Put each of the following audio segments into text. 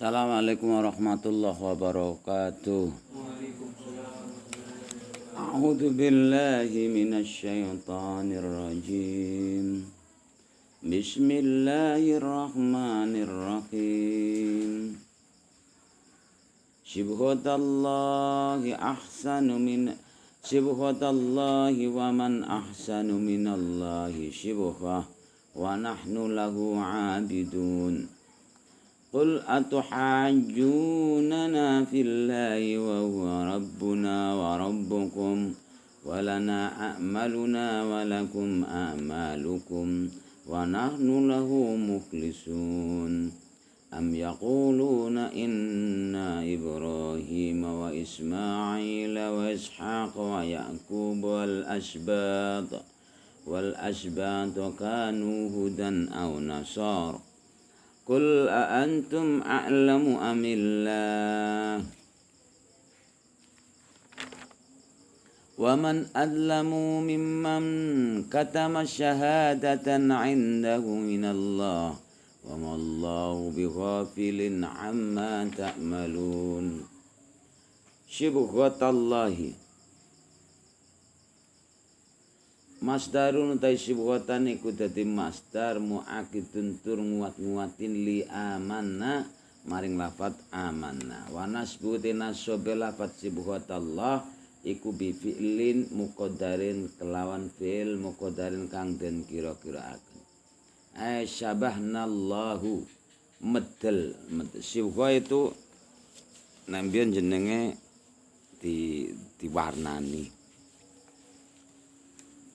Assalamualaikum warahmatullahi wabarakatuh. A'udzu billahi minasy syaithanir rajim. Bismillahirrahmanirrahim. Sibghatallahi wa man ahsanu minallahi shibghah wa nahnu lahu 'abidun. Qul atuhajjunana fillahi wa huwa rabbuna wa rabbukum wa lana a'maluna wa lakum a'malukum wa nahnu lahu mukhlisun. Am yaquluna inna Ibrahim wa Ismail wa Ishaq wa Ya'qub wal asbat kanu hudan aw nasar. Qul a'antum a'lamu amillah wa man adlamu mimman katama syahadatan 'indahu minallah wa mallahu bighafilin 'amma ta'malun. Sibghatallahi masdarun utai sibghatan iku dadi masdar muakidun tur nguat-nguatin li amanna maring lafat amanna. Wa nasbu tinasobe lafat sibghatallah iku bi fi'lin muqaddarin kelawan fi'il muqaddarin kang den kira-kiraaken. Syabahnallahu medel sibgha itu nambien jenenge diwarnani,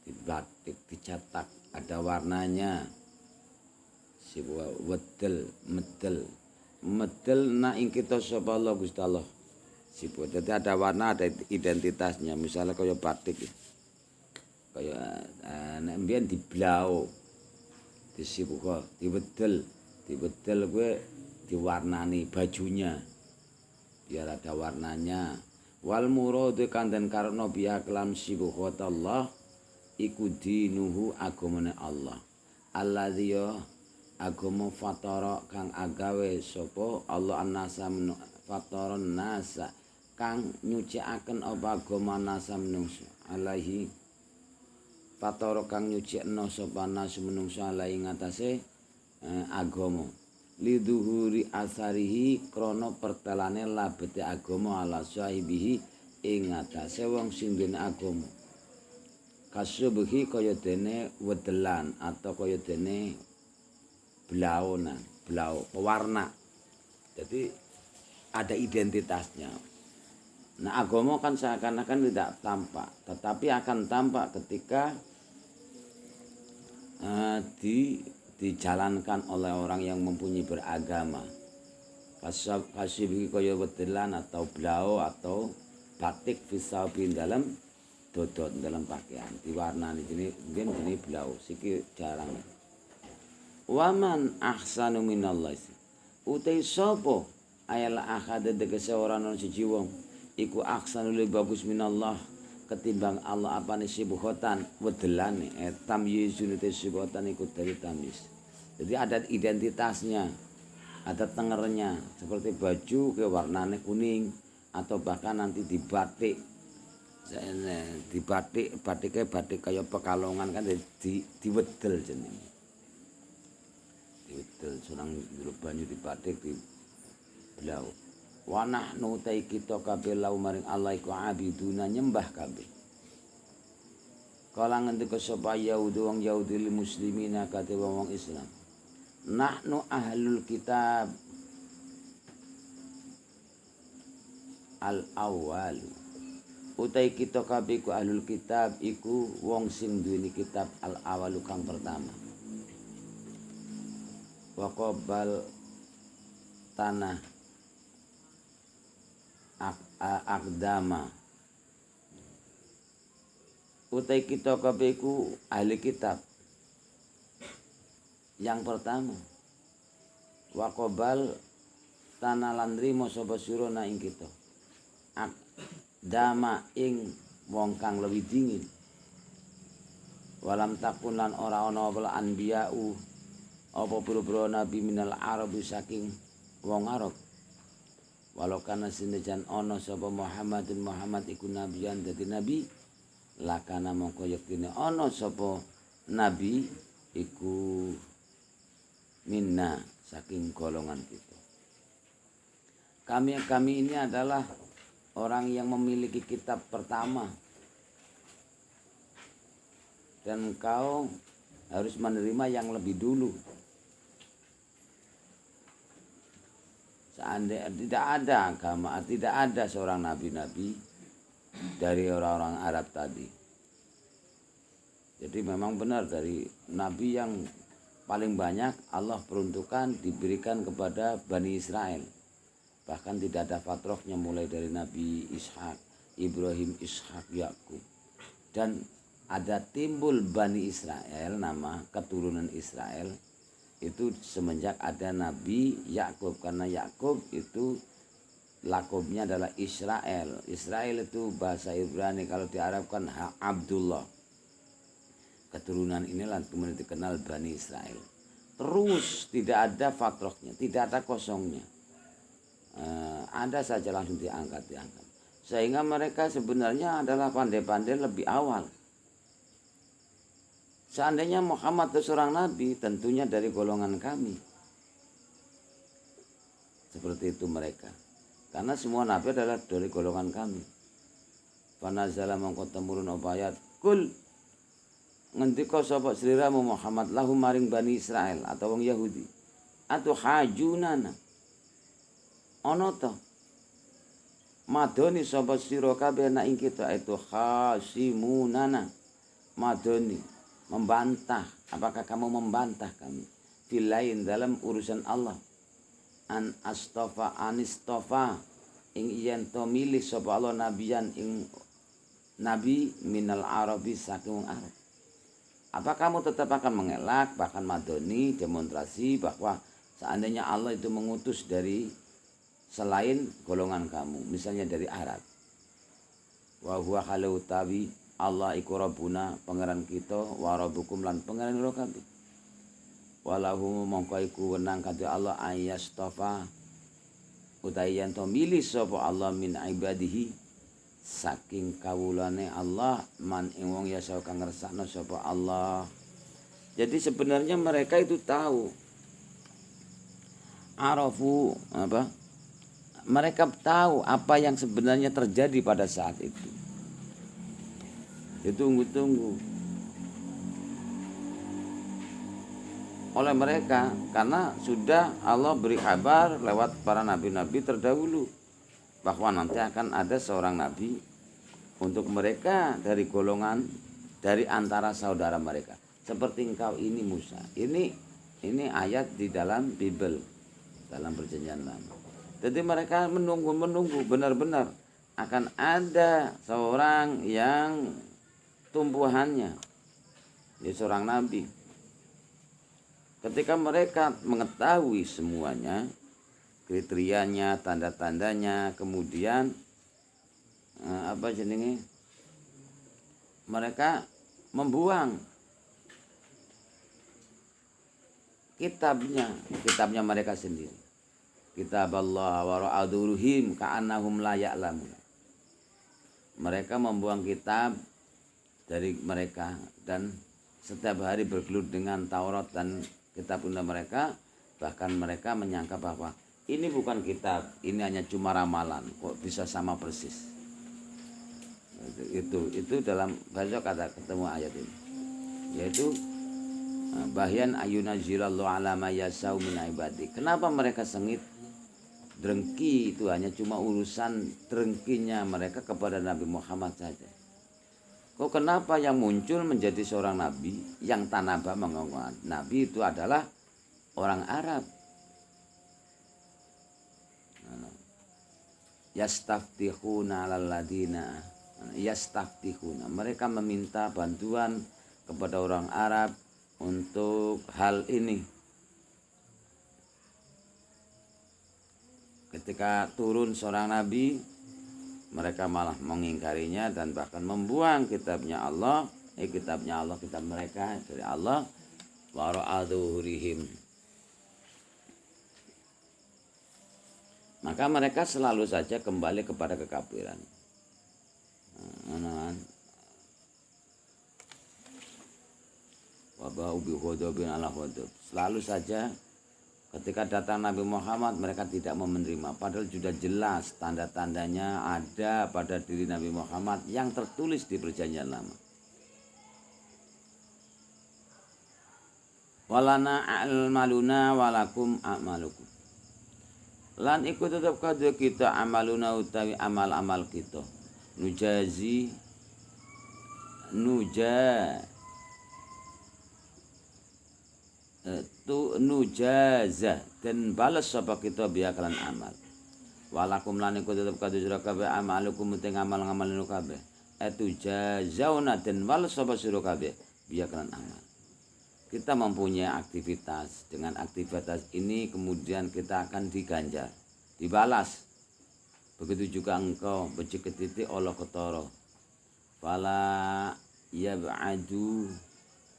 dibatik, dicetak, ada warnanya. Sibwa medel na ing kita sapa Allah Gusti Allah. Sibwa dadi ada warna, ada identitasnya. Misalnya kaya batik, kaya nek mbiyen diblau, disibwa, diwedel kuwi diwarnani bajunya biar ada warnanya. Wal muradu kang den karena biya kelam sibghatallah iku dinuhu agamane Allah. Alladzi agama fatara kang agawe sapa Allah annasa fataron nasa kang nyucikaken apa agama nasa menungso alaihi fatara kang nyucikno sapa nasa menungso alaihi ngatasé agama lidhuhuri asarihi krana pertelane labete agama ala sahibihi ing ngatasé wong sing duwe agama. Kasubhi kaya dene wedelan atau kaya dene blau pewarna. Jadi ada identitasnya. Nah, agama kan seakan-akan tidak tampak, tetapi akan tampak ketika dijalankan oleh orang yang mempunyai beragama. Kasubhi kaya wedelan atau blau atau batik fisabin dalam dodot dalam pakaian diwarnani jenis blau siki jarang. Waman ahsanu minallah utai sapa ayala akhade tegese ora ana siji wong iku ahsanu luwih bagus minallah ketimbang Allah apane sibghatan wedelane tamyizun te sibghatan iku dari tamyiz. Jadi ada identitasnya, ada tengernya, seperti baju ke warnane kuning atau bahkan nanti dibatik batik kaya Pekalongan kan diwedel jenenge. Diwedel surang banyu dibatik di blau. Wa nahnu ta kita kabeh lau maring Allah iku abiduna nyembah kabeh. Kala ngendika sapa Yahudi wong Yahudi lil muslimina kate wong Islam. Nahnu ahlul kitab al-awwalu utai kita kabeh ku ahlul kitab iku wong sing duweni kitab al-awalu kang pertama. Wa qabal tanah akdama utai kita kabeh ku ahli kitab yang pertama. Wa qabal tanah landri mo sapa sirona ing kita dama ing wong kang lebih dingin. Walam takun lan ora ana apa anbiya'u apa pira-pira nabi minal Arabi saking wong Arab walau kana sinejan ana sapa Muhammadun Muhammad iku nabiyan dadi nabi lakana mongko yektine ana sapa nabi iku minna saking golongan kita. Kami ini adalah orang yang memiliki kitab pertama dan engkau harus menerima yang lebih dulu. Seandainya tidak ada agama, tidak ada seorang nabi-nabi dari orang-orang Arab tadi. Jadi memang benar dari nabi yang paling banyak Allah peruntukan diberikan kepada Bani Israel. Bahkan tidak ada fatrohnya mulai dari Nabi Ishak, Ibrahim, Ishak, Yakub. Dan ada timbul Bani Israel, nama keturunan Israel itu semenjak ada Nabi Yakub, karena Yakub itu lakobnya adalah Israel. Israel itu bahasa Ibrani, kalau diarabkan Abdullah. Keturunan inilah kemudian dikenal Bani Israel. Terus tidak ada fatrohnya, tidak ada kosongnya. Ada saja langsung diangkat. Sehingga mereka sebenarnya adalah pandai-pandai lebih awal. Seandainya Muhammad itu seorang nabi, tentunya dari golongan kami. Seperti itu mereka. Karena semua nabi adalah dari golongan kami. Fanazala mongko temurun apa ayat kul ngendika sapa sliramu Muhammad lahum maring Bani Israel atau wong Yahudi atau hajunana ana ta madoni sapa sira kabeh nek ing kita itu khasimunana madoni membantah. Apakah kamu membantah kami filain dalam urusan Allah an anistofa ing yen to milih sapa Allah nabiyan ing nabi minal arabi saking Arab. Apa kamu tetap akan mengelak, bahkan madoni demonstrasi bahwa seandainya Allah itu mengutus dari selain golongan kamu, misalnya dari Arab. Wa huwa halu tawi Allah iku rabbuna pangeran kita wa rabbukum lan pangeran ira kabeh. Walahu mongko iku wenang kadhe Allah ayastofa utahe yen to milih sapa Allah min ibadihi saking kawulane Allah man ing wong ya kang ngersakno sapa Allah. Jadi sebenarnya mereka itu tahu arafu apa? Mereka tahu apa yang sebenarnya terjadi pada saat itu. Ditunggu-tunggu oleh mereka karena sudah Allah beri kabar lewat para nabi-nabi terdahulu bahwa nanti akan ada seorang nabi untuk mereka dari golongan dari antara saudara mereka seperti engkau ini Musa. Ini ayat di dalam Bible, dalam perjanjian lama. Jadi mereka menunggu benar-benar akan ada seorang yang tumbuhannya dia seorang nabi. Ketika mereka mengetahui semuanya, kriterianya, tanda-tandanya, kemudian mereka membuang kitabnya mereka sendiri. Kitab Allah wa ra'aduruhim ka'annahum la ya'lamun. Mereka membuang kitab dari mereka dan setiap hari bergelut dengan Taurat dan kitab undang mereka, bahkan mereka menyangka bahwa ini bukan kitab, ini hanya cuma ramalan, kok bisa sama persis. Itu dalam bahasa kata ketemu ayat ini, yaitu bahyan ayuna zilallahu ala ma yasau min ibadi. Kenapa mereka sengit? Drengki itu hanya cuma urusan drengkinya mereka kepada Nabi Muhammad saja. Kok kenapa yang muncul menjadi seorang nabi yang tanaba mengaku nabi itu adalah orang Arab? Yastaftihuna 'alal ladina yastaftihuna, mereka meminta bantuan kepada orang Arab untuk hal ini. Ketika turun seorang nabi, mereka malah mengingkarinya dan bahkan membuang kitabnya Allah, kitab mereka dari Allah, wa ra'adzuhurihim Maka mereka selalu saja kembali kepada kekafiran. Wabau bi ghadabin ala ghadab. Selalu saja ketika datang Nabi Muhammad mereka tidak mau menerima. Padahal sudah jelas tanda-tandanya ada pada diri Nabi Muhammad yang tertulis di perjanjian lama. Walana a'maluna walakum a'malukum. Lan iku tetap kadhe kita amaluna utawi amal-amal kita. Nujaza dan balas sapa kita biakalan amal. Walakum lan iku tetep kadhe sira kabeh amalukum ing amal-amal linu kabeh. Jazauna dan balas sapa sira kabeh biakalan amal. Kita mempunyai aktivitas, dengan aktivitas ini kemudian kita akan diganjar, dibalas. Begitu juga engkau becik-titik Allah ketara. Fala yab'adu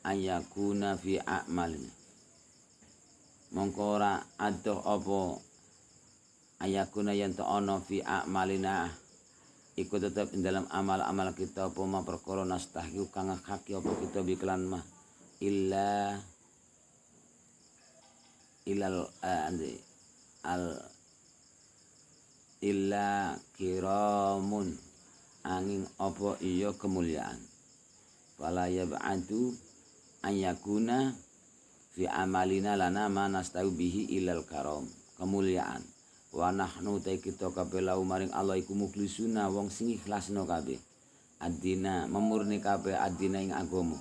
ayakuna fi a'malina. Mongko ora adoh apa ayakuna yen ta ana fi a'malina iku tetep ing dalam amal-amal kita apa ma perkara nastahyu kang haki apa kita biklan mah illa kiramun angin apa iya kemuliaan. Wala yab'adu ayakuna fi amalina lana ma nastawi bihi ilal karam, kemuliaan. Wa nahnu ta kita kabeh lau maring Allah iku mukhlisuna wong sing ikhlasno kabeh. Adina memurni kabeh adina ing agama.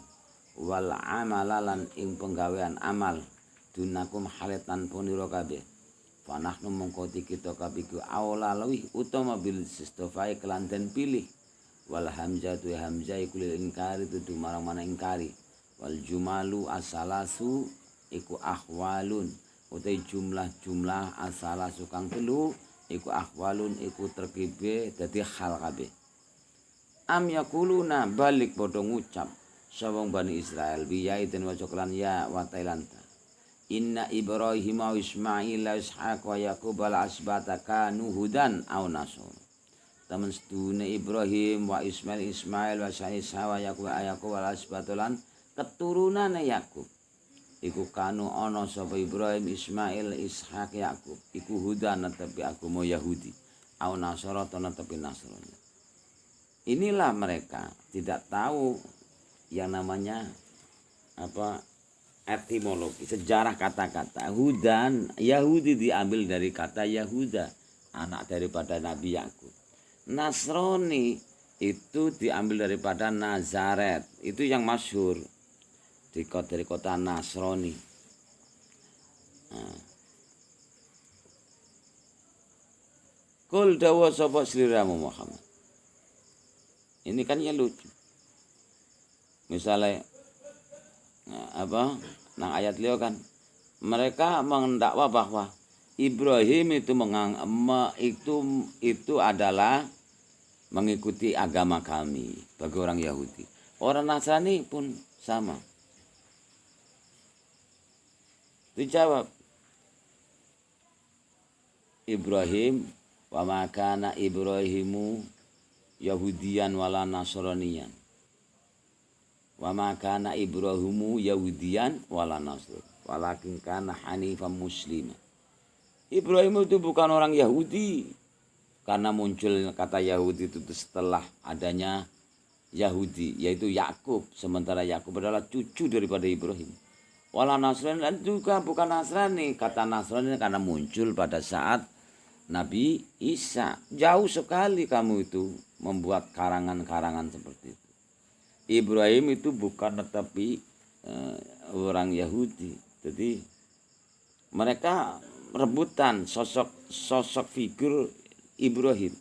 Wal amalan ing penggawean amal dunakum haletan punira kabeh. Fa nahnu mongko kita kabeh ku aula luwih utama bil sistofai kelanten pilih. Wal hamzatu hamzah iku lil inkari tutu marang mana ingkari. Wal jumalu asalasu iku ahwalun utai jumlah asalah sukang telu iku ahwalun iku terkibe dadi hal kabeh. Am yakuluna balik padha ngucap sawang Bani Israel biyai den waca kelan ya wa tailanta. Inna Ibrahim wa Ismail wa Ishaq wa Yaqub al asbata kanu hudan aw nasr. Taman sedune Ibrahim wa Ismail wa Ishaq wa Yaqub al asbatolan keturunane Yakub. Iku kanu ana sapa Ibrahim, Ismail, Ishak, Yakub. Iku hudan netepi agama Yahudi. Au Nasara netepi Nasrani. Inilah mereka tidak tahu yang namanya etimologi, sejarah kata-kata. Hudan, Yahudi diambil dari kata Yahuda, anak daripada Nabi Yakub. Nasrani itu diambil daripada Nazaret, itu yang masyhur. Dari kota Nasrani. Kul dawa sapa sliramu Muhammad. Ini kan ya lucu. Misalnya nang ayat liya kan mereka mendakwa bahwa Ibrahim itu adalah mengikuti agama kami bagi orang Yahudi. Orang Nasrani pun sama. Dijawab Ibrahim wa ma kana Ibrahimu Yahudiyan wala Nasraniyan. Wa ma kana Ibrahimu Yahudiyan wala Nasr. Walakin kana hanifan muslima. Ibrahim itu bukan orang Yahudi. Karena muncul kata Yahudi itu setelah adanya Yahudi, yaitu Yakub. Sementara Yakub adalah cucu daripada Ibrahim. Wala Nasrani dan juga bukan Nasrani. Kata Nasrani karena muncul pada saat Nabi Isa. Jauh sekali kamu itu membuat karangan-karangan seperti itu. Ibrahim itu bukan tetapi orang Yahudi. Jadi mereka rebutan sosok figur Ibrahim.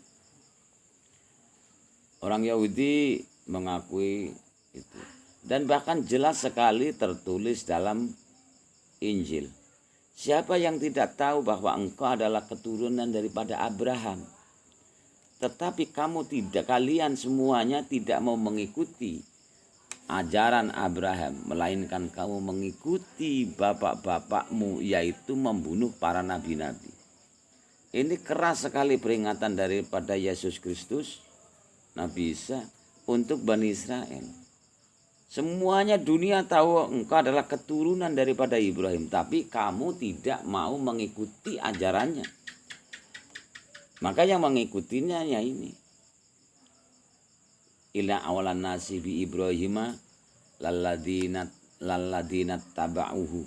Orang Yahudi mengakui itu. Dan bahkan jelas sekali tertulis dalam Injil. Siapa yang tidak tahu bahwa engkau adalah keturunan daripada Abraham. Tetapi kalian semuanya tidak mau mengikuti ajaran Abraham. Melainkan kamu mengikuti bapak-bapakmu, yaitu membunuh para nabi-nabi. Ini keras sekali peringatan daripada Yesus Kristus, Nabi Isa, untuk Bani Israel. Semuanya dunia tahu engkau adalah keturunan daripada Ibrahim, tapi kamu tidak mau mengikuti ajarannya. Maka yang mengikutinya ya ini. Ila awalan nasi bi Ibrahima lalladina taba'uhu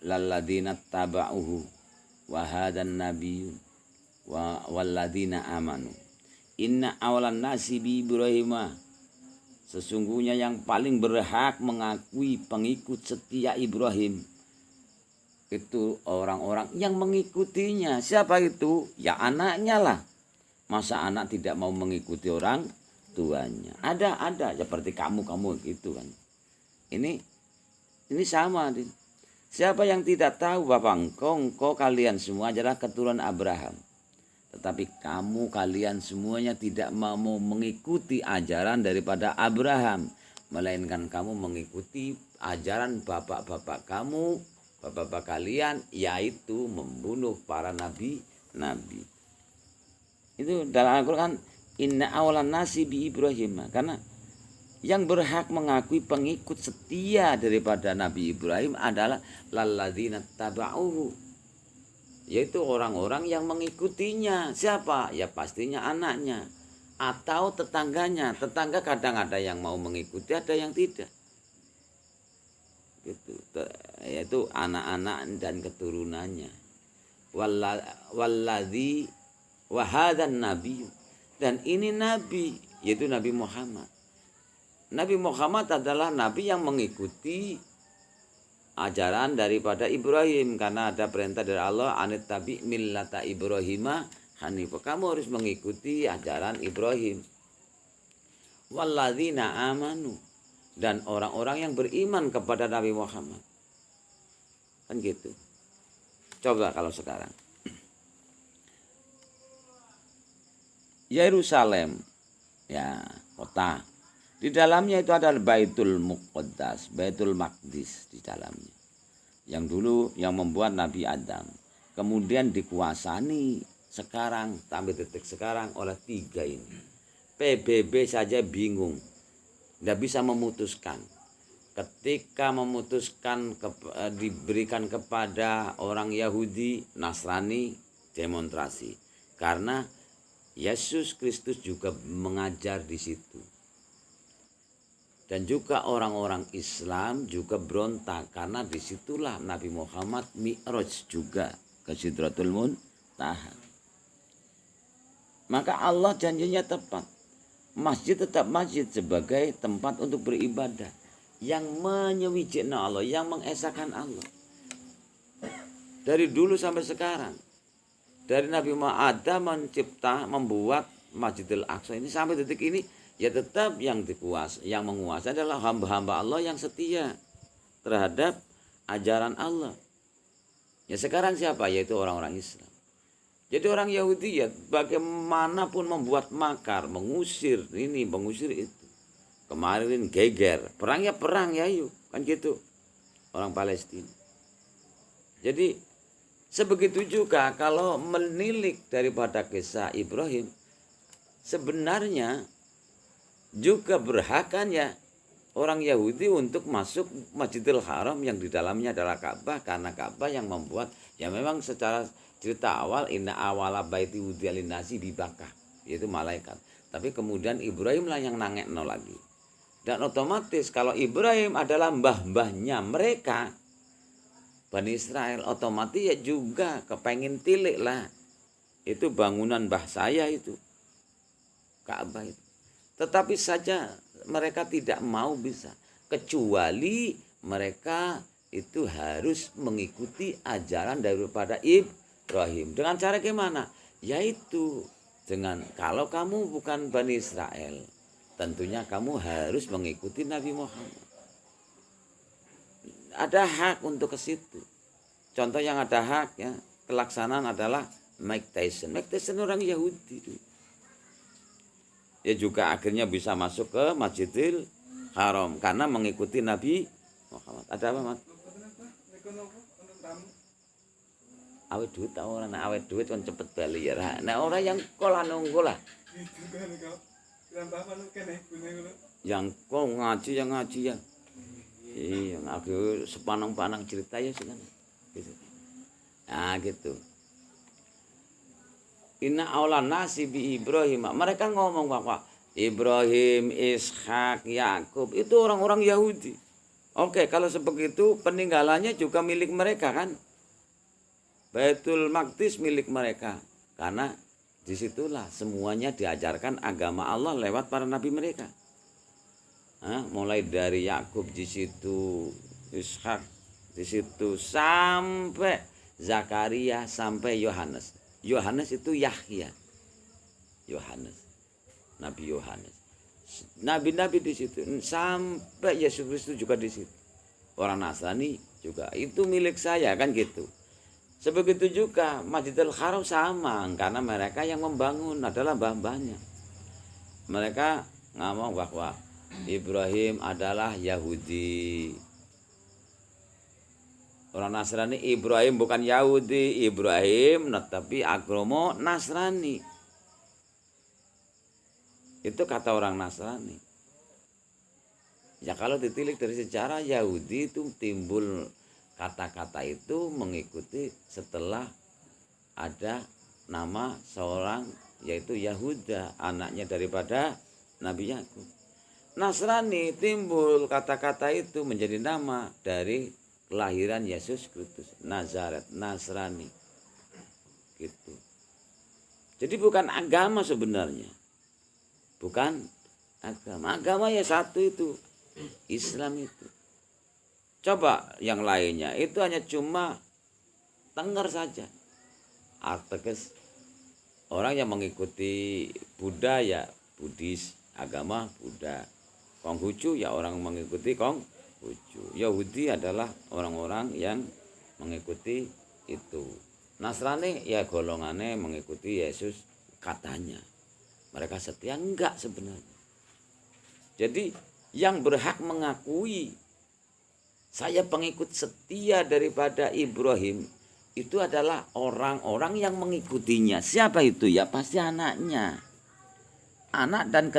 lalladina taba'uhu wa hadan nabiyyu walladina amanu. Inna awalan nasi bi Ibrahima, sesungguhnya yang paling berhak mengakui pengikut setia Ibrahim itu orang-orang yang mengikutinya. Siapa itu? Ya anaknya lah. Masa anak tidak mau mengikuti orang tuanya? Ada seperti kamu gitu kan. Ini sama. Siapa yang tidak tahu bahwa engkau kalian semua adalah keturunan Abraham, tetapi kalian semuanya tidak mau mengikuti ajaran daripada Abraham, melainkan kamu mengikuti ajaran bapak-bapak kalian, yaitu membunuh para nabi. Itu dalam Al-Quran, inna awalan nasi bi Ibrahim, karena yang berhak mengakui pengikut setia daripada Nabi Ibrahim adalah lalladzina taba'uhu, yaitu orang-orang yang mengikutinya. Siapa? Ya pastinya anaknya atau tetangganya. Tetangga kadang ada yang mau mengikuti, ada yang tidak. Gitu. Yaitu anak-anak dan keturunannya. Walladzi wahadan nabi, dan ini nabi, yaitu Nabi Muhammad. Nabi Muhammad adalah nabi yang mengikuti ajaran daripada Ibrahim, karena ada perintah dari Allah, anittabi millata Ibrahima hanifah, kamu harus mengikuti ajaran Ibrahim. Walladzina amanu, dan orang-orang yang beriman kepada Nabi Muhammad. Kan gitu. Coba kalau sekarang Yerusalem, ya kota, di dalamnya itu ada Baitul Muqaddas, Baitul Maqdis di dalamnya, yang dulu yang membuat Nabi Adam, kemudian dikuasai sekarang sampai detik sekarang oleh 3 ini. PBB saja bingung, tidak bisa memutuskan. Ketika memutuskan diberikan kepada orang Yahudi, Nasrani, demonstrasi, karena Yesus Kristus juga mengajar di situ. Dan juga orang-orang Islam juga berontak, karena disitulah Nabi Muhammad Mi'raj juga ke Sidratul Muntaha. Maka Allah janjinya tepat. Masjid tetap masjid sebagai tempat untuk beribadah yang menyewijikkan Allah, yang mengesahkan Allah. Dari dulu sampai sekarang. Dari Nabi Muhammad membuat Masjidil Aqsa ini sampai detik ini, ya tetap yang menguasai adalah hamba-hamba Allah yang setia terhadap ajaran Allah. Ya sekarang siapa? Yaitu orang-orang Islam. Jadi orang Yahudi ya bagaimanapun membuat makar, mengusir ini, mengusir itu. Kemarin geger, perang ya yuk, kan gitu. Orang Palestina. Jadi sebegitu juga kalau menilik daripada kisah Ibrahim, sebenarnya juga berhak kan ya orang Yahudi untuk masuk Masjidil Haram yang di dalamnya adalah Ka'bah, karena Ka'bah yang membuat, ya memang secara cerita awal inna awala baiti wudi'a linnasi bi Bakkah, yaitu malaikat. Tapi kemudian Ibrahim lah yang nangekno lagi. Dan otomatis kalau Ibrahim adalah mbah-mbahnya mereka Bani Israel, otomatis ya juga kepengin tilik lah. Itu bangunan mbah saya itu, Ka'bah itu. Tetapi saja mereka tidak mau bisa, kecuali mereka itu harus mengikuti ajaran daripada Ibrahim. Dengan cara gimana? Yaitu dengan, kalau kamu bukan Bani Israel, tentunya kamu harus mengikuti Nabi Muhammad. Ada hak untuk ke situ. Contoh yang ada hak ya, kelaksanaan adalah Mike Tyson. Mike Tyson orang Yahudi itu. Ya juga akhirnya bisa masuk ke Masjidil Haram karena mengikuti Nabi Muhammad. Ada apa, Mat? awet duit ta ora, nek awet duit kon cepet bali ya. Nek ora yang kolah nunggu lah. Yang kok ngaji ya. Iya, aku sepanang-panang cerita ya sudah. Gitu. Nah, gitu. Inna aulan nasi bi Ibrahim. Mereka ngomong bahwa Ibrahim, Ishak, Yakub itu orang-orang Yahudi. Oke, kalau sebegitu peninggalannya juga milik mereka kan? Baitul Maqdis milik mereka. Karena disitulah semuanya diajarkan agama Allah lewat para nabi mereka. Mulai dari Yakub di situ, Ishak di situ, sampai Zakaria, sampai Yohanes. Yohanes itu Yahya. Yohanes. Nabi Yohanes. Nabi-nabi di situ, sampai Yesus Kristus juga di situ. Orang Nasrani juga itu milik saya kan gitu. Sebegitu juga Masjidil Haram sama, karena mereka yang membangun adalah mbah-mbahnya. Mereka ngomong bahwa Ibrahim adalah Yahudi. Orang Nasrani, Ibrahim bukan Yahudi, Ibrahim tapi agama Nasrani. Itu kata orang Nasrani. Ya kalau ditilik dari sejarah, Yahudi itu timbul kata-kata itu mengikuti setelah ada nama seorang yaitu Yahuda, anaknya daripada Nabi Yakub. Nasrani timbul kata-kata itu menjadi nama dari kelahiran Yesus Kristus, Nazaret, Nasrani. Gitu. Jadi bukan agama sebenarnya. Bukan agama. Agama ya satu itu, Islam itu. Coba yang lainnya itu hanya cuma dengar saja. Artekes orang yang mengikuti Buddha ya Buddhis, agama Buddha. Konghucu ya orang mengikuti Konghucu. Yahudi adalah orang-orang yang mengikuti itu. Nasrani ya golongannya mengikuti Yesus katanya. Mereka setia enggak sebenarnya. Jadi yang berhak mengakui saya pengikut setia daripada Ibrahim itu adalah orang-orang yang mengikutinya. Siapa itu? Ya pasti anaknya. Anak dan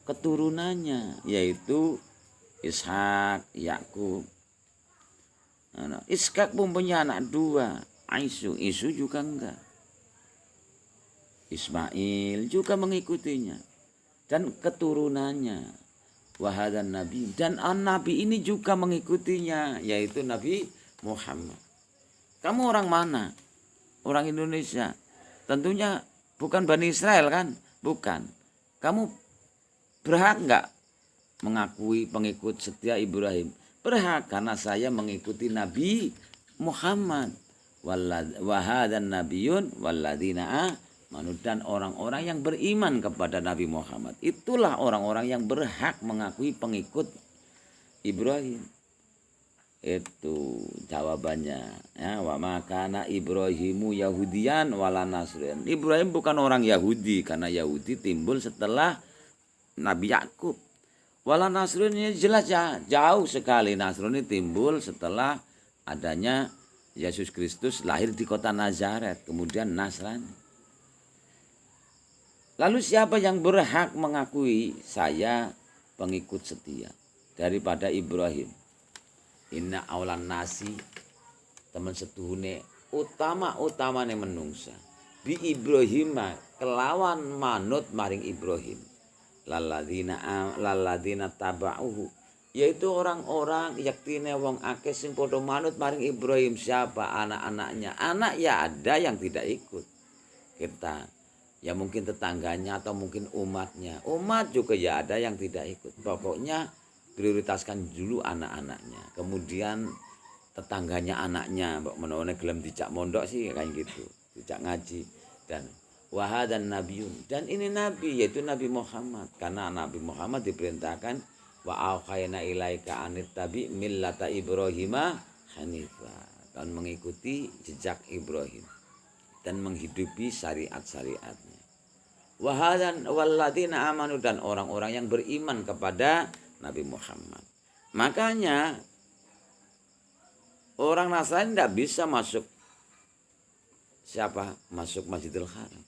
keturunannya, yaitu Ishak, Yakub. Ishak pun punya anak dua, Isu juga enggak. Ismail juga mengikutinya dan keturunannya. Wahadan Nabi, dan Nabi ini juga mengikutinya, yaitu Nabi Muhammad. Kamu orang mana? Orang Indonesia. Tentunya bukan Bani Israel kan? Bukan. Kamu berhak enggak mengakui pengikut setia Ibrahim? Berhak, karena saya mengikuti Nabi Muhammad. Wahadan Nabiyun walladina dan orang-orang yang beriman kepada Nabi Muhammad. Itulah orang-orang yang berhak mengakui pengikut Ibrahim. Itu jawabannya. Ya, wa makana Ibrahimu Yahudian wala Nasran. Ibrahim bukan orang Yahudi, karena Yahudi timbul setelah Nabi Yakub. Wala Nasrani jelas ya, jauh sekali. Nasrani timbul setelah adanya Yesus Kristus lahir di kota Nazaret, kemudian Nasrani. Lalu siapa yang berhak mengakui saya pengikut setia daripada Ibrahim? Inna aulan nasi, teman setuhune utama-utamane menungsa. Bi Ibrahim kelawan manut maring Ibrahim. Laladina taba'uhu, yaitu orang-orang yaktine wong akeh sing padha manut maring Ibrahim. Siapa? Anak-anaknya. Anak ya ada yang tidak ikut. Kita ya mungkin tetangganya atau mungkin umatnya. Umat juga ya ada yang tidak ikut. Pokoknya prioritaskan dulu anak-anaknya. Kemudian tetangganya anaknya. Mbok menawa gelem dijak mondok sih kayak gitu. Dijak ngaji. Dan wahadan nabiyun. Dan ini nabi yaitu Nabi Muhammad. Karena Nabi Muhammad diperintahkan wa auhayna ilaika anittabi millata Ibrahima hanifa. Dan mengikuti jejak Ibrahim. Dan menghidupi syariat-syariatnya. Wahadan walladina amanu, dan orang-orang yang beriman kepada Nabi Muhammad. Makanya orang Nasrani tidak bisa masuk siapa? Masuk Masjidil Haram.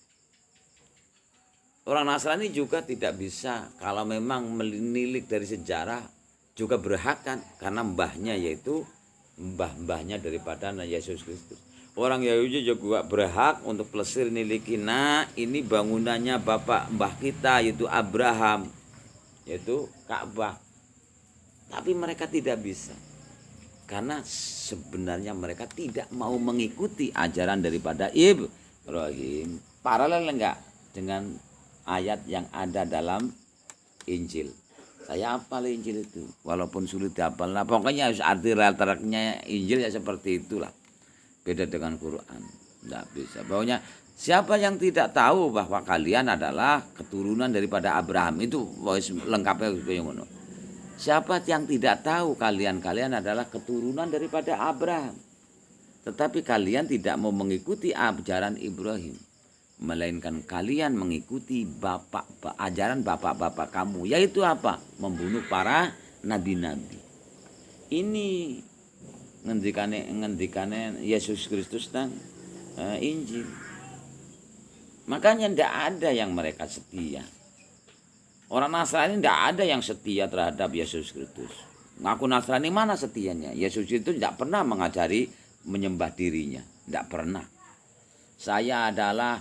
Orang Nasrani juga tidak bisa, kalau memang menilik dari sejarah juga berhak kan, karena mbahnya yaitu mbah-mbahnya daripada Yesus Kristus. Orang Yahudi juga berhak untuk plesir niliki, nah ini bangunannya bapak mbah kita yaitu Abraham, yaitu Ka'bah. Tapi mereka tidak bisa, karena sebenarnya mereka tidak mau mengikuti ajaran daripada Ibrahim. Paralel enggak dengan ayat yang ada dalam Injil? Saya hafal Injil itu, walaupun sulit dihafal. Nah, pokoknya harus arti real-terknya Injil ya seperti itulah. Beda dengan Quran, tidak bisa. Pokoknya siapa yang tidak tahu bahwa kalian adalah keturunan daripada Abraham, itu lengkapnya kayak ngono. Siapa yang tidak tahu kalian adalah keturunan daripada Abraham, tetapi kalian tidak mau mengikuti ajaran Ibrahim, melainkan kalian mengikuti ajaran bapak-bapak kamu, yaitu apa? Membunuh para nabi-nabi. Ini ngendikane Yesus Kristus dan Injil. Makanya tidak ada yang mereka setia. Orang Nasrani tidak ada yang setia terhadap Yesus Kristus. Ngaku Nasrani mana setianya? Yesus itu tidak pernah mengajari menyembah dirinya, tidak pernah. Saya adalah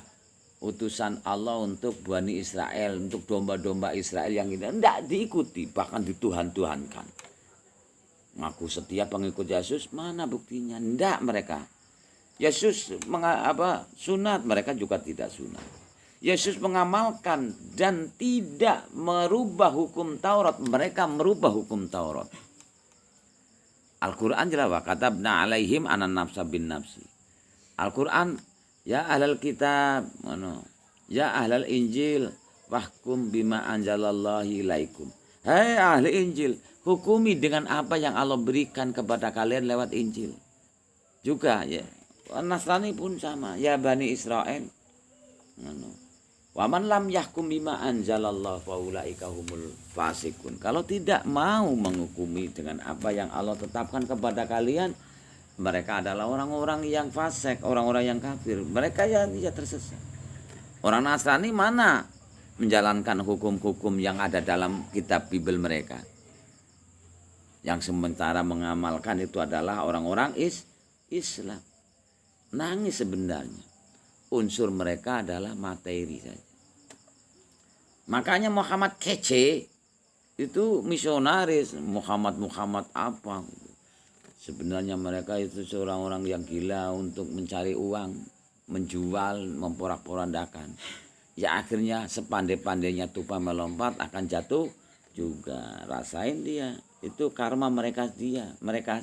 utusan Allah untuk Bani Israel, untuk domba-domba Israel yang tidak diikuti, bahkan dituhan-tuhankan. Ngaku setia pengikut Yesus, mana buktinya? Tidak mereka. Yesus sunat, mereka juga tidak sunat. Yesus mengamalkan dan tidak merubah hukum Taurat, mereka merubah hukum Taurat. Al-Quran jelas, wa katabna alaihim anan nafsa bin nafsi. Al-Quran, ya ahlal kitab, ya ahlal Injil, wahkum bima anjalallahi ilaikum. Hai ahli Injil, hukumi dengan apa yang Allah berikan kepada kalian lewat Injil. Juga ya, Nasrani pun sama, ya Bani Israel. Waman lam yahkum bima anzalallah faulaika humul fasikun. Kalau tidak mau menghukumi dengan apa yang Allah tetapkan kepada kalian, mereka adalah orang-orang yang fasik, orang-orang yang kafir. Mereka ya tersesat. Orang Nasrani mana menjalankan hukum-hukum yang ada dalam kitab Bible mereka? Yang sementara mengamalkan itu adalah orang-orang Islam. Nangis sebenarnya. Unsur mereka adalah materi saja. Makanya Muhammad kece itu misionaris, Muhammad apa? Sebenarnya mereka itu seorang orang yang gila untuk mencari uang, menjual, memporak-porandakan. Ya akhirnya sepandai-pandainya tupai melompat akan jatuh juga. Rasain dia, itu karma mereka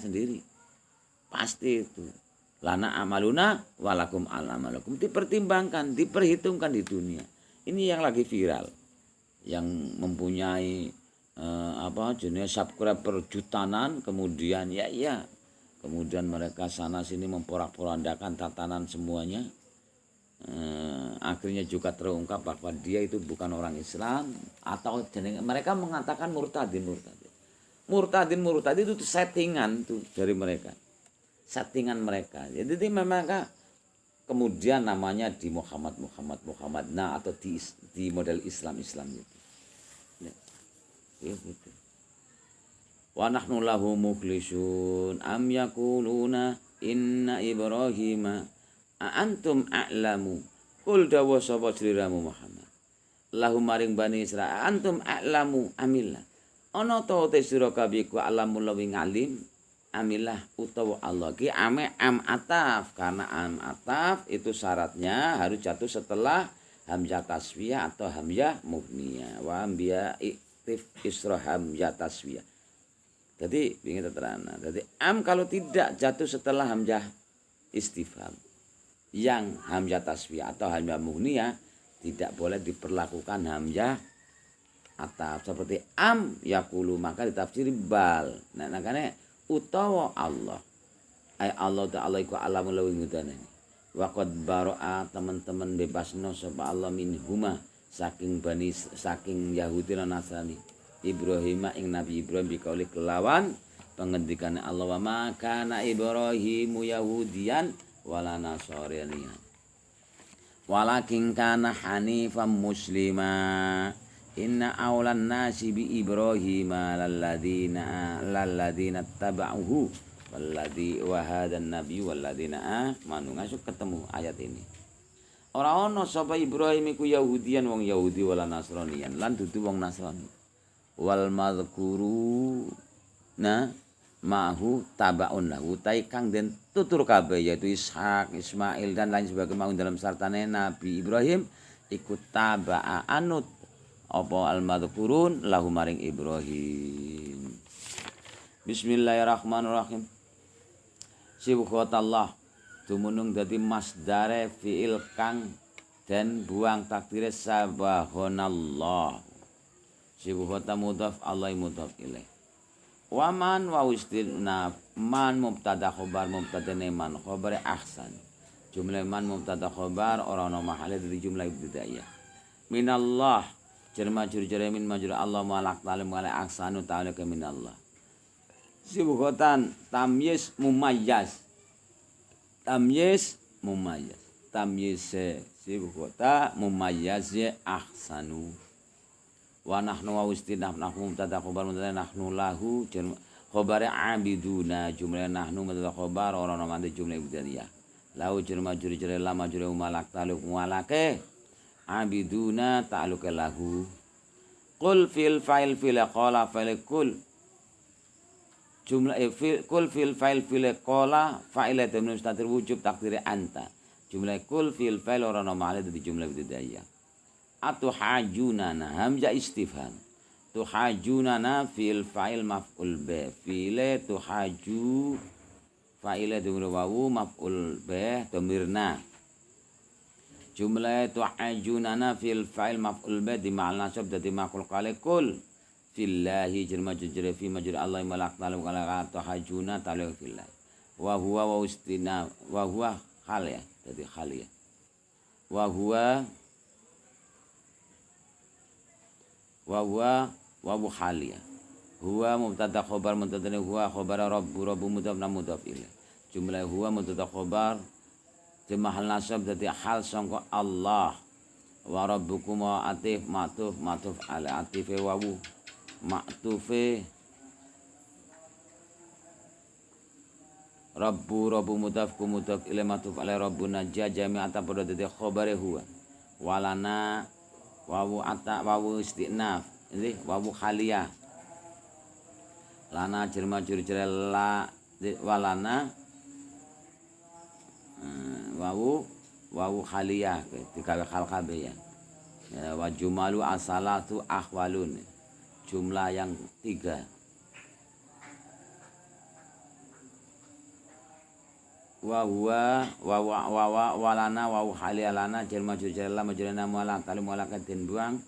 sendiri. Pasti itu. Lana amaluna walakum alamalukum, dipertimbangkan, diperhitungkan di dunia. Ini yang lagi viral, yang mempunyai jenis subscriber jutaan, kemudian kemudian mereka sana sini memporak-porandakan tatanan semuanya. Akhirnya juga terungkap bahwa dia itu bukan orang Islam, atau mereka mengatakan murtadin itu settingan tuh dari mereka. Settingan mereka. Jadi memang kemudian namanya di Muhammad nah atau di model Islam gitu. Ya, gitu. Wa nahnu lahu mukhlisun am yaquluna inna Ibrahima antum a'lamu qul dawa sapa sliramu Muhammad lahu maring Bani Israil antum a'lamu amillah ana ta te sira kabeh ku alamul lawing alim amilah utawa Allah ki ame am ataf, karena am ataf itu syaratnya harus jatuh setelah hamzah taswiyah atau hamzah mubniyah wa ambia iktif isra hamzah taswiyah. Jadi ingin terana. Jadi am kalau tidak jatuh setelah hamzah istifham yang hamzah taswiyah atau hamzah mubniyah, tidak boleh diperlakukan hamzah ataf seperti am yaqulu, maka ditafsiri bal. Nah makanya utawa Allah Allah ta'ala iku alamul lawing udane wa qad baraa, teman-teman bebasno sapa Allah minhuma saking Yahudi lan Nasrani Ibrahim ing Nabi Ibrahim bikauli kelawan pengendikane Allah wa ma kana Ibrahimu yahudian wala nasraniyan. walakin kana hanifan muslima inna awlan nasi bi Ibrahim lalladina taba'uhu walladzi wa hadan nabi walladina amanu. Ngasuk ketemu ayat ini. Ora ana sapa Ibrahim iku Yahudian wong Yahudi wala Nasranian lan dudu wong Nasrani. Wal madzkuru ma'hu tabaun lahu tai kang den tutur kabeh yaitu Ishak, Ismail dan lain sebagainya mau dalam sartane Nabi Ibrahim ikut taba'a anut apa al madzkurun lahu maring Ibrahim. Bismillahirrahmanirrahim. Sibghatallah dumunung dadi masdare fiil kang den buang takdire sabahonallah. Sibghata mudhaf Allah mudhaf ilaih. Waman wa istinaf man mubtada khobar mubtadane man khobar ahsan. Jumlah man mubtada khobar ora ana mahale dari jumlah ibtidaiyah. Minallah jar majrur jar min majrur Allah malak talim wala ahsanu ta'ala ka minallah. Sibghatan tamyiz mumayyaz. Tamyiz mumayyaz. Tamyiz sibghata mumayyaz ahsanu. Wa nahnu wa istinaf nahnu mubtada khobar mubtada nahnu lahu khobare abiduna jumlah nahnu mubtada khobar ora ana mate jumlah ibtidaiyah lahu jar majrur jar la majrur malak ta'alluq walake abiduna ta'alluq lahu qul fil fa'il fil qala fa'il kul jumlah kul fil fa'il fil qala fa'ila tamim mustatir wujub takdiri anta jumlah kul fil fa'il ora ana mate di jumlah ibtidaiyah. Atuhajunana hamzah istifham tuhajunana fil fa'il maf'ul bih file tuhaju fa'ile dhamir wawu maf'ul bih dhamirna jumlah tuhajunana fil fa'il maf'ul bih di ma'al nasab dadi maqul qali kul fillahi jar majrur fi majrur Allah malak talu kala tuhajuna talu fillah wa huwa wa ustina wa huwa hal ya dadi hal ya wa huwa halia huwa mubtada khobar mubtada huwa khobar rabbu mudhaf na mudhaf ilaih jumlah huwa mubtada khobar di mahal nasab dadi hal sangka Allah wa rabbukum wa atif matuf ala atife wawu ma'tufe rabbu mudhaf ku mudhaf ilaih matuf ala rabbuna jami'atan pada dadi khobare huwa walana wawu ata wawu istinaf ini wawu khaliyah lana jar majrur jar la walana wawu khaliyah digawe hal kabeh ya wa jumalu asalatu ahwalun jumlah yang 3 wa huwa walana wa halilana jar majrur jar la majrurna mu'allaq kalim mu'allaqatin buang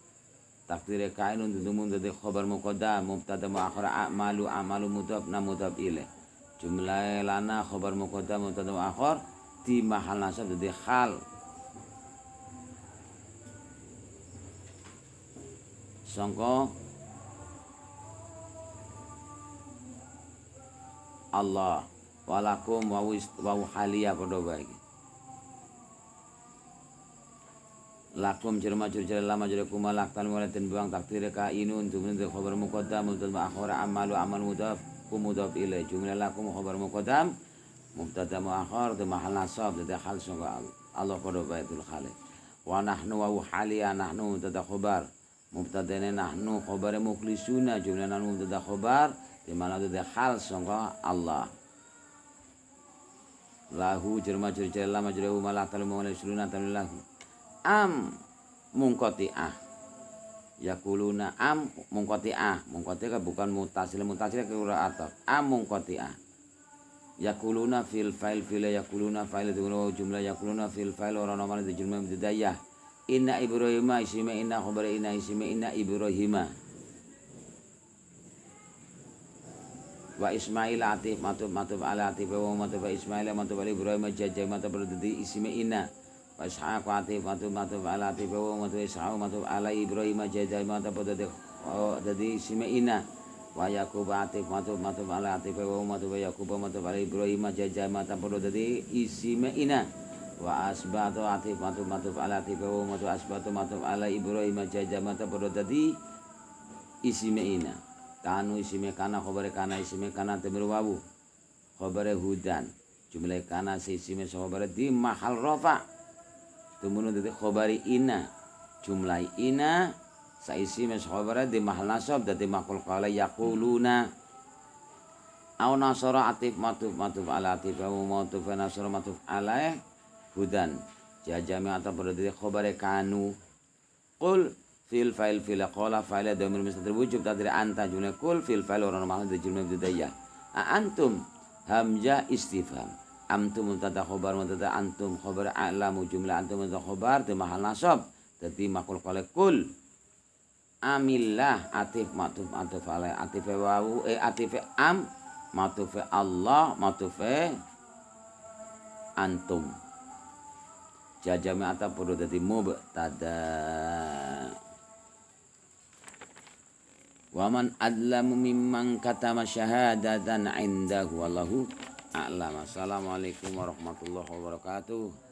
takdir kainun dumun dadi khabar muqaddam mubtada muakhir amalu mudhaf na mudhaf ilaih jumlah lana khabar muqaddam mubtada muakhir di mahal nasab dadi hal sangka Allah walakum wa haliyah padha wae lakum jar majrur jar la majrur kum laktan walatin buang takdir kainun dumun khabar muqaddam mubtada akhir amalu amal mudhaf kum mudhaf ilaih jumlah lakum khabar muqaddam mubtada muakhir di mahal nasab dadi hal sangka Allah padha wae tul khali wa nahnu wa haliyah nahnu mubtada khabar mubtadane nahnu khabar mukhlisuna jumlah nahnu mubtada khabar di mana dadi hal sangka Allah lahu jar majrur jar la majrur malak kalim wa suluna lahu am mungqati'ah yaquluna am mungqati'ah bukan mutasil qiraat am mungqati'ah yaquluna fil fa'il yaquluna fa'il jumlah yaquluna fil fa'il ora nama di jumlah ibtidaiyah inna ibrahima isma inna khabar inna isma inna ibrahima wa Ismail atif matub ala atif wa matub Ismail matub ala Ibrahim jajah matub dadi isme inna wa Ishaq atif matub ala atif wa matub Ishaq matub ala Ibrahim jajah matub dadi isme inna wa Yaqub atif matub ala atif wa matub Yaqub matub ala Ibrahim jajah matub dadi isme inna wa asbatu atif matuf ala atif wa matuf asbatu matuf ala Ibrahim jajamata pada tadi isime ina kanu isime kana khabare kana isime kana tamiru wawu khabare hudan jumlah kana isime khabare di mahal rafa tumunun dadi khabari ina jumlah ina sa isime khabare di mahal nasab dadi maqul qala yaquluna au nasara atif matuf ala atif wa matuf nasara matuf ala hudan jajami atau pada diri khabare kanu qul fil fa'il fil qala fa'ila dhamir mustaqil wujub tadri anta jumlah qul fil fa'il orang mahal di jumlah bidayah antum hamzah istifham antum mubtada khabar mubtada antum khabar a'lamu jumlah antum mubtada khabar di mahal nasab dadi maqul qala qul amillah atif matuf ala atif wawu atif am matuf Allah matuf antum jajami atau perlu dadi mubtada wa man adlamu mimman katama syahadatan indahu wallahu a'lam. Assalamualaikum warahmatullahi wabarakatuh.